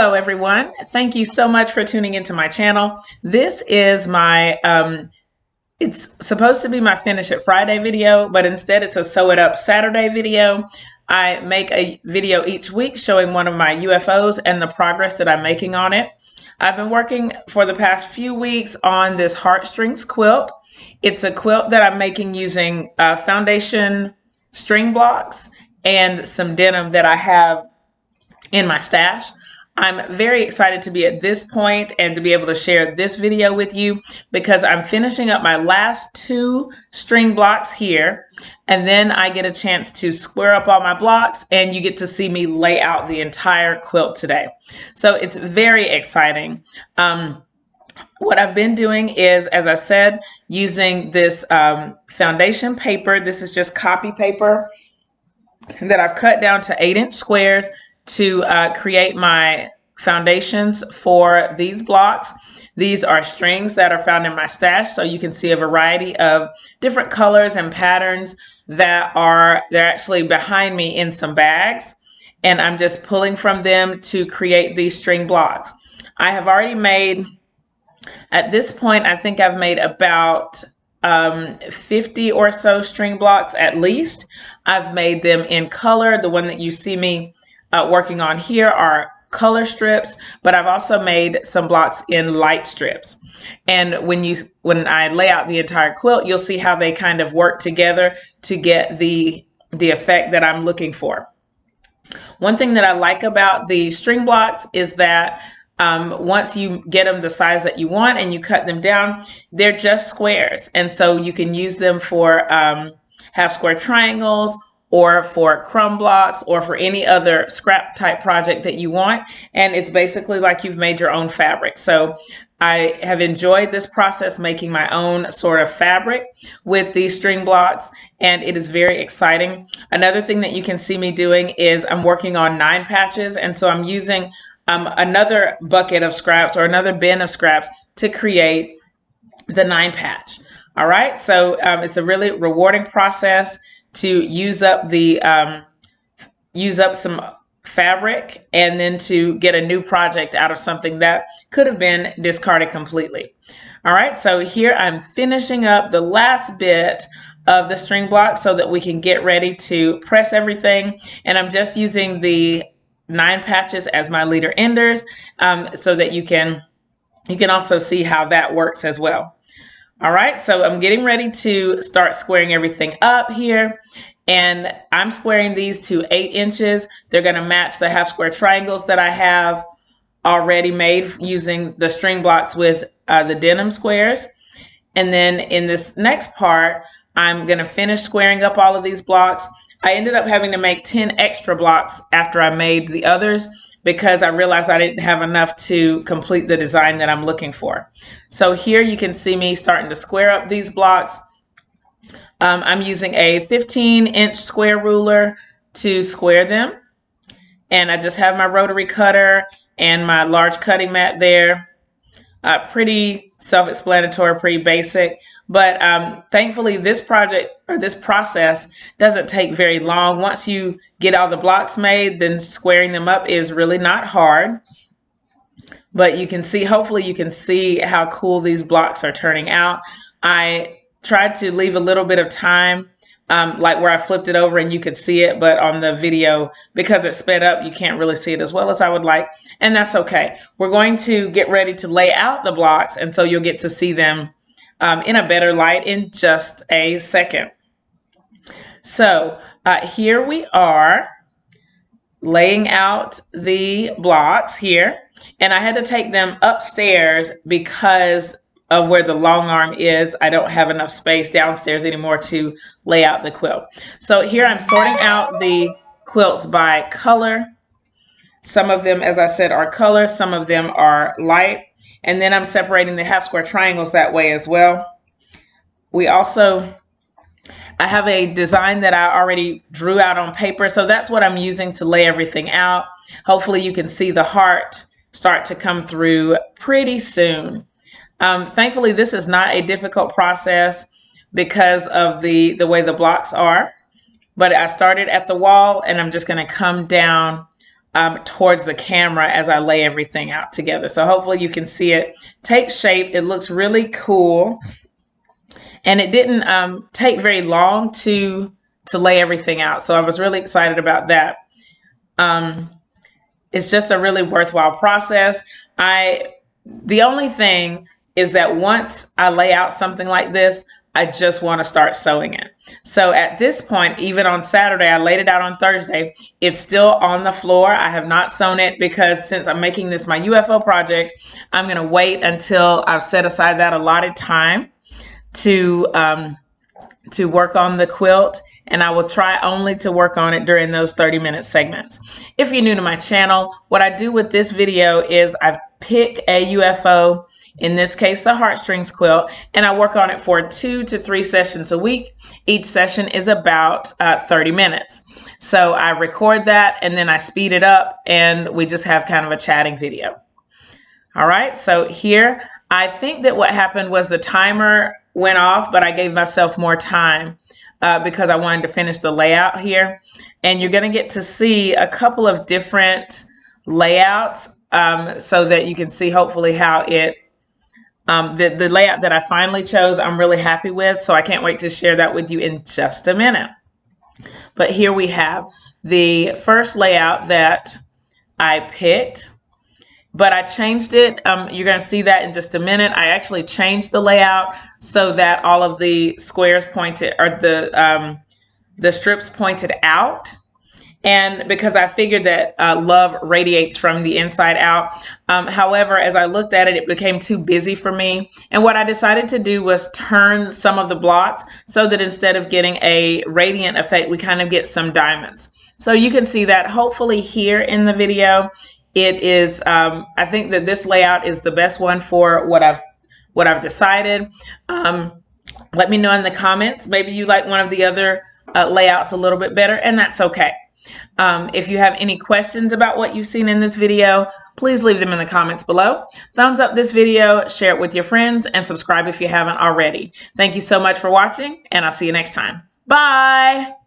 Hello everyone. Thank you so much for tuning into my channel. This is my, it's supposed to be my Finish It Friday video, but instead it's a Sew It Up Saturday video. I make a video each week showing one of my UFOs and the progress that I'm making on it. I've been working for the past few weeks on this Heartstrings quilt. It's a quilt that I'm making using foundation string blocks and some denim that I have in my stash. I'm very excited to be at this point and to be able to share this video with you because I'm finishing up my last two string blocks here, and then I get a chance to square up all my blocks and you get to see me lay out the entire quilt today. So it's very exciting. What I've been doing is, as I said, using this foundation paper. This is just copy paper that I've cut down to 8-inch squares to create my foundations for these blocks. These are strings that are found in my stash, so you can see a variety of different colors and patterns that they're actually behind me in some bags, and I'm just pulling from them to create these string blocks. I have already made, at this point, I think I've made about 50 or so string blocks at least. I've made them in color. The one that you see me working on here are color strips, but I've also made some blocks in light strips. And when I lay out the entire quilt, you'll see how they kind of work together to get the effect that I'm looking for. One thing that I like about the string blocks is that once you get them the size that you want and you cut them down, they're just squares. And so you can use them for half square triangles, or for crumb blocks, or for any other scrap type project that you want. And it's basically like you've made your own fabric. So I have enjoyed this process, making my own sort of fabric with these string blocks, and it is very exciting. Another thing that you can see me doing is I'm working on 9 patches, and so I'm using another bucket of scraps or another bin of scraps to create the 9 patch. All right, so it's a really rewarding process to use up some fabric and then to get a new project out of something that could have been discarded completely. All right, so here I'm finishing up the last bit of the string block so that we can get ready to press everything. And I'm just using the 9 patches as my leader enders so that you can also see how that works as well. All right, so I'm getting ready to start squaring everything up here, and I'm squaring these to 8 inches. They're going to match the half square triangles that I have already made using the string blocks with the denim squares. And then in this next part, I'm going to finish squaring up all of these blocks. I ended up having to make 10 extra blocks after I made the others, because I realized I didn't have enough to complete the design that I'm looking for. So here you can see me starting to square up these blocks. I'm using a 15-inch square ruler to square them. And I just have my rotary cutter and my large cutting mat there. Pretty self-explanatory, pretty basic. But thankfully, this process doesn't take very long. Once you get all the blocks made, then squaring them up is really not hard. But you can see, hopefully you can see how cool these blocks are turning out. I tried to leave a little bit of time, like where I flipped it over and you could see it, but on the video, because it's sped up, you can't really see it as well as I would like, and that's okay. We're going to get ready to lay out the blocks, and so you'll get to see them in a better light in just a second. So here we are laying out the blocks here, and I had to take them upstairs because of where the long arm is. I don't have enough space downstairs anymore to lay out the quilt. So here I'm sorting out the quilts by color. Some of them, as I said, are color, some of them are light. And then I'm separating the half square triangles that way as well. I have a design that I already drew out on paper, so that's what I'm using to lay everything out. Hopefully you can see the heart start to come through pretty soon. Thankfully, this is not a difficult process because of the way the blocks are. But I started at the wall, and I'm just going to come down towards the camera as I lay everything out together. So hopefully you can see it take shape. It looks really cool. And it didn't take very long to lay everything out. So I was really excited about that. It's just a really worthwhile process. The only thing is that once I lay out something like this, I just want to start sewing it. So at this point, even on Saturday, I laid it out on Thursday. It's still on the floor. I have not sewn it because since I'm making this my UFO project, I'm going to wait until I've set aside that allotted time to work on the quilt, and I will try only to work on it during those 30-minute segments. If you're new to my channel, what I do with this video is I pick a UFO, in this case the Heartstrings quilt, and I work on it for 2 to 3 sessions a week. Each session is about 30 minutes. So I record that and then I speed it up and we just have kind of a chatting video. All right, so here I think that what happened was the timer went off, but I gave myself more time because I wanted to finish the layout here. And you're going to get to see a couple of different layouts so that you can see hopefully how it, the layout that I finally chose, I'm really happy with. So I can't wait to share that with you in just a minute. But here we have the first layout that I picked. But I changed it. You're going to see that in just a minute. I actually changed the layout so that all of the squares pointed, or the strips pointed out. And because I figured that love radiates from the inside out. However, as I looked at it, it became too busy for me. And what I decided to do was turn some of the blocks so that instead of getting a radiant effect, we kind of get some diamonds. So you can see that hopefully here in the video. It is, I think that this layout is the best one for what I've decided. Let me know in the comments. Maybe you like one of the other layouts a little bit better, and that's okay. If you have any questions about what you've seen in this video, please leave them in the comments below. Thumbs up this video, share it with your friends, and subscribe if you haven't already. Thank you so much for watching, and I'll see you next time. Bye!